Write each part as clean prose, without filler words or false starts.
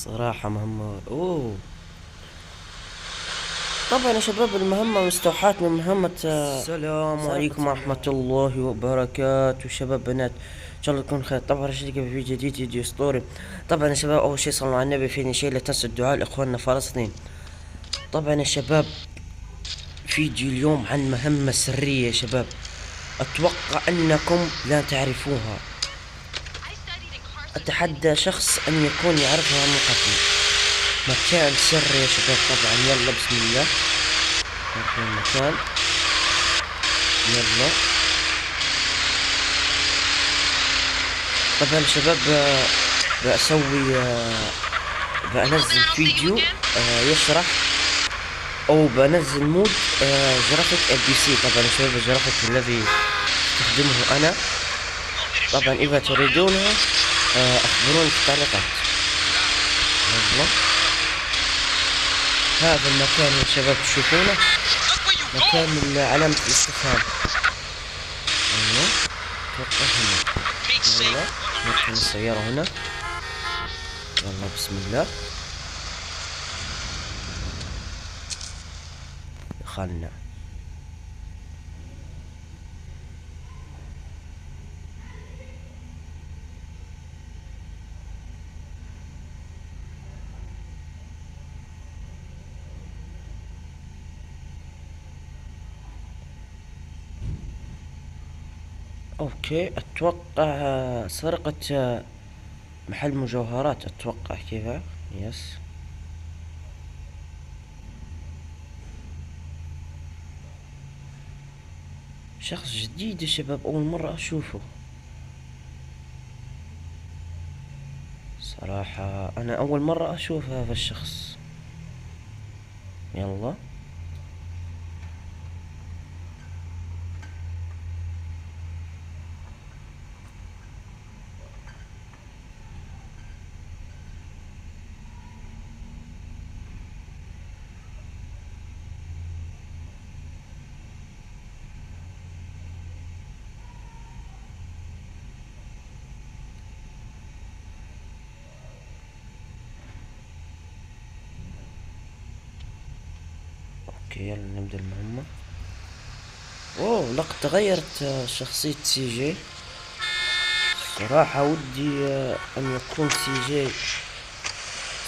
صراحة مهمة طبعا يا شباب، المهمة مستوحاة من مهمة السلام عليكم ورحمة الله وبركاته. شباب بنات، ان شاء الله تكون خير. طبعا رشيدك في فيديو جديد، فيديو اسطوري. طبعا يا شباب، اول شي صلوا على النبي. فيني شي لا تنسوا الدعاء لاخواننا فلسطين. طبعا يا شباب، فيديو اليوم عن مهمة سرية يا شباب، اتوقع انكم لا تعرفوها. اتحدى شخص ان يكون يعرفها من قبل. مكان سري يا شباب. طبعا يلا بسم الله نروح المكان. يلا طبعا يا شباب، بسوي بنزل فيديو يشرح، او بنزل مود جرافيك البي سي. طبعا يا شباب، الجرافيك الذي استخدمه انا. طبعا اذا تريدونها اخبروني في التعليقات. يلا هذا المكان يا شباب تشوفونه، مكان علامة الاستفهام. ايوه اتوقع هنا. يلا نركن السيارة هنا. يلا بسم الله دخلنا. اوكي اتوقع سرقة محل مجوهرات، اتوقع كذا. يس شخص جديد يا شباب، اول مرة اشوفه صراحة. انا اول مرة اشوف هذا الشخص. يلا اوكي يلا نبدأ المهمة. اوه لقد تغيرت شخصية سي جي. صراحة ودي ان يكون سي جي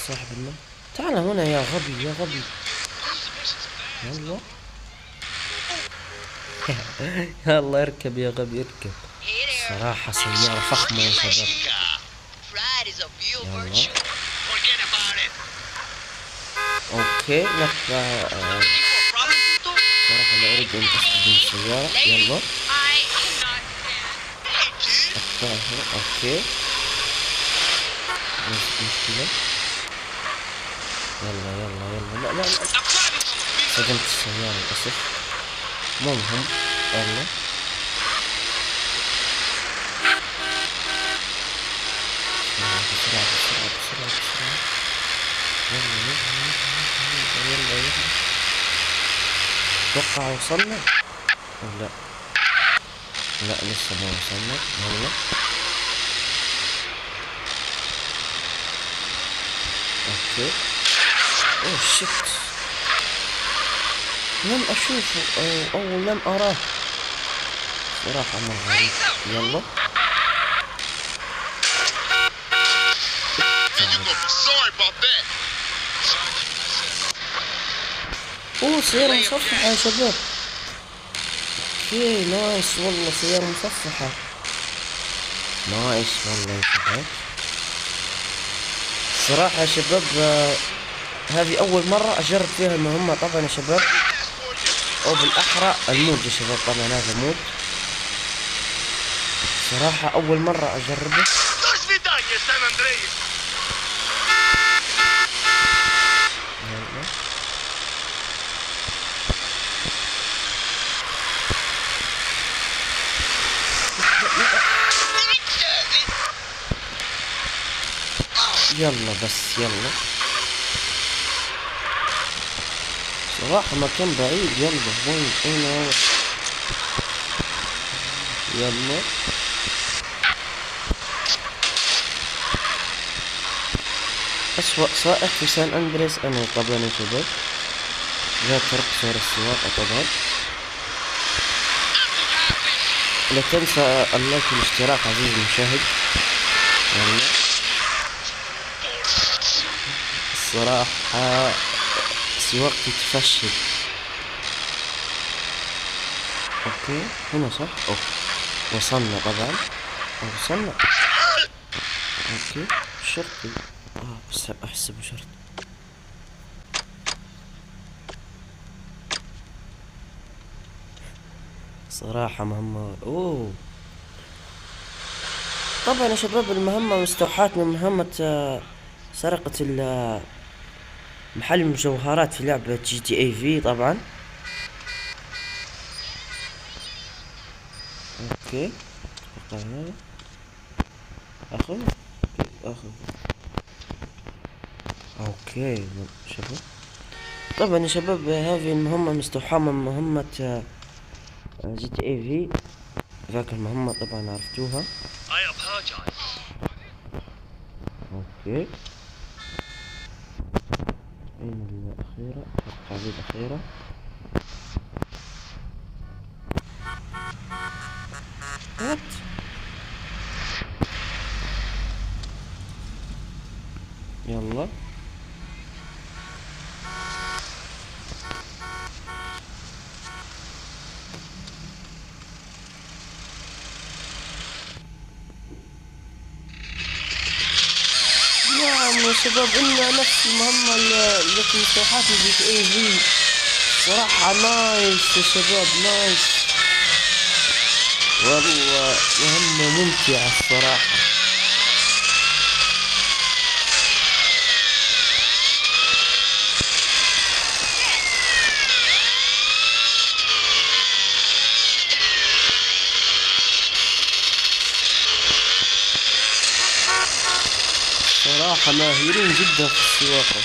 صاحب المال. تعال هنا يا غبي يا غبي. يلا يلا اركب يا غبي اركب. صراحة سيارة فخمة يا شباب. يلا اوكي نطلع. صراحة لا اريد ان استخدم السيارة. يلا اطلع هنا. اوكي مشكلة. يلا يلا يلا. لا لا لا، صدمت السيارة للأسف. مو مهم. يلا بسرعة بسرعة بسرعة بسرعة. يلا يلا يلا يلا يلا. اتوقع وصلنا. لا لا لسه ما وصلنا. يلا اوكي. اوه شت، لم اشوفه او لم اراه. صراحة امر غريب. يلا اوه سيارة مصفحة يا شباب. اوكي نايس والله، سيارة مصفحة. نايس والله يا شباب. صراحة يا شباب هذه أول مرة أجرب فيها المهمة. طبعا يا شباب، أو بالأحرى المود يا شباب. طبعا هذا مود صراحة أول مرة أجربه. يلا بس يلا. صراحة مكان بعيد. يلا وين هو. يلا أسوأ سائق في سان أندريس أنا طبعا يا شباب. لا ترقصوا السواقة طبعا. لا تنسى اللايك والاشتراك عزيزي المشاهد. يلا الصراحة سواقتي تفشل. اوكي هنا صح. اوكي وصلنا طبعا. وصلنا. اوكي شرطي. بس احسبه شرطي. صراحة مهمة. طبعا يا شباب المهمة مستوحاة من مهمة سرقة محل المجوهرات في لعبة جي تي اي في طبعا. اوكي اتوقع هنا. اخذ. اوكي شباب. طبعا يا شباب هذه المهمة مستوحاة من مهمة جي تي اي في. ذاك المهمة طبعا عرفتوها. اوكي اين الاخيرة؟ اتوقع هذه الاخيرة. وات يلا نعم يا شباب إنها نفس المهمة التي مستوحاة من جي تي اي في. صراحة نايس يا شباب نايس. والله مهمة ممتعة الصراحة. صراحة ماهرين جدا في السواقة.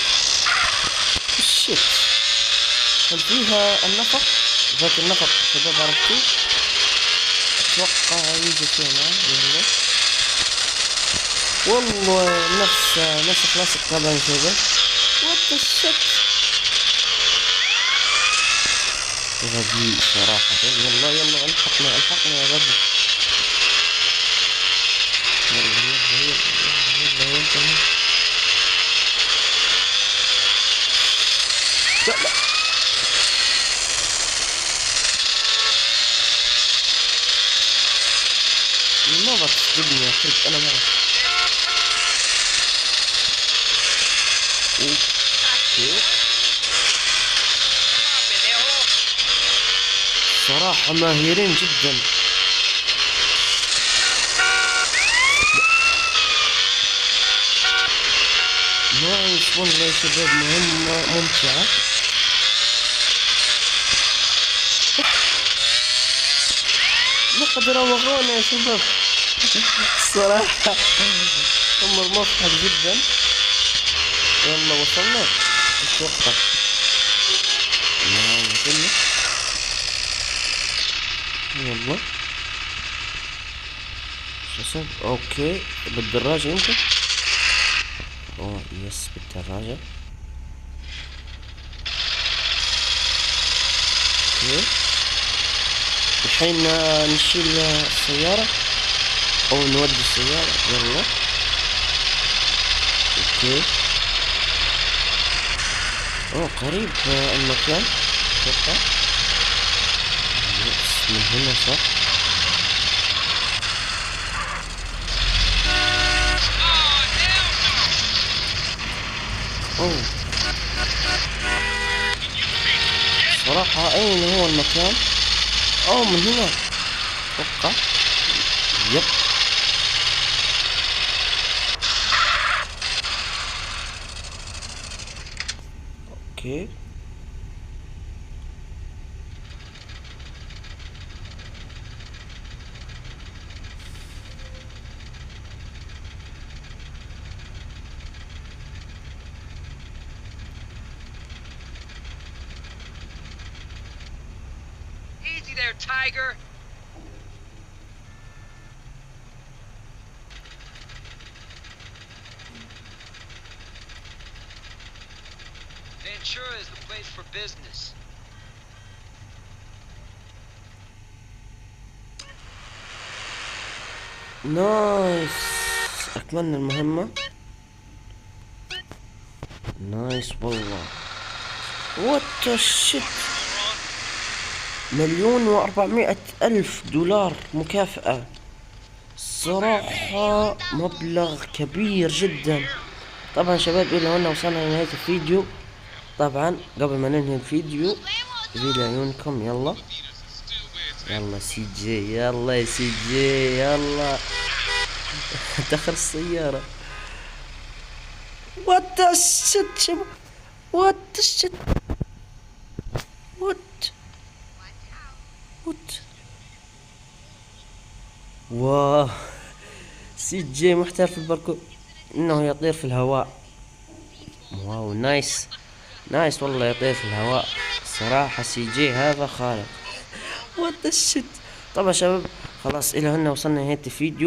الشت هل فيها النفق؟ ذاك النفق شباب عرفتوه؟ اتوقع يوجد هنا. يلا والله نفس كلاسيك طبعا شباب. وات الشت غبي صراحة. يلا الحقنا يا غبي. يلا لا لماذا تصدمني يا كلب؟ انا معك. اوكي صراحة ماهرين جدا. نايس والله يا شباب مهمة ممتعة. لقد روغونا يا شباب الصراحة أمر مضحك جدا. يلا وصلنا اتوقع. نعم وصلنا. يلا شو اسوي؟ اوكي بالدراجة يمكن. يس بالدراجة. اوكي الحين نشيل السيارة او نودي السيارة. يلا اوكي. قريب المكان اتوقع. يس من هنا صح. صراحة اين هو المكان؟ من هنا اتوقع. يب اوكي Easy there, Tiger. Ventura is the place for business. نايس. أكملنا المهمة. نايس والله. وات الشت. 1,400,000 دولار مكافأة. صراحة مبلغ كبير جدا. طبعا شباب إلى هنا وصلنا لنهاية الفيديو. طبعا قبل ما ننهي الفيديو زي لعيونكم يلا يلا سي جي، يلا يا سي جي يلا. دخل السيارة. وات الشت شباب. وات الشت. وات وات. واو. سي جي محترف في الباركور، انه يطير في الهواء. واو نايس. نايس والله يطير في الهواء. صراحة سي جي هذا خالق. وات الشت. طبعا شباب خلاص الى هنا وصلنا لنهاية الفيديو.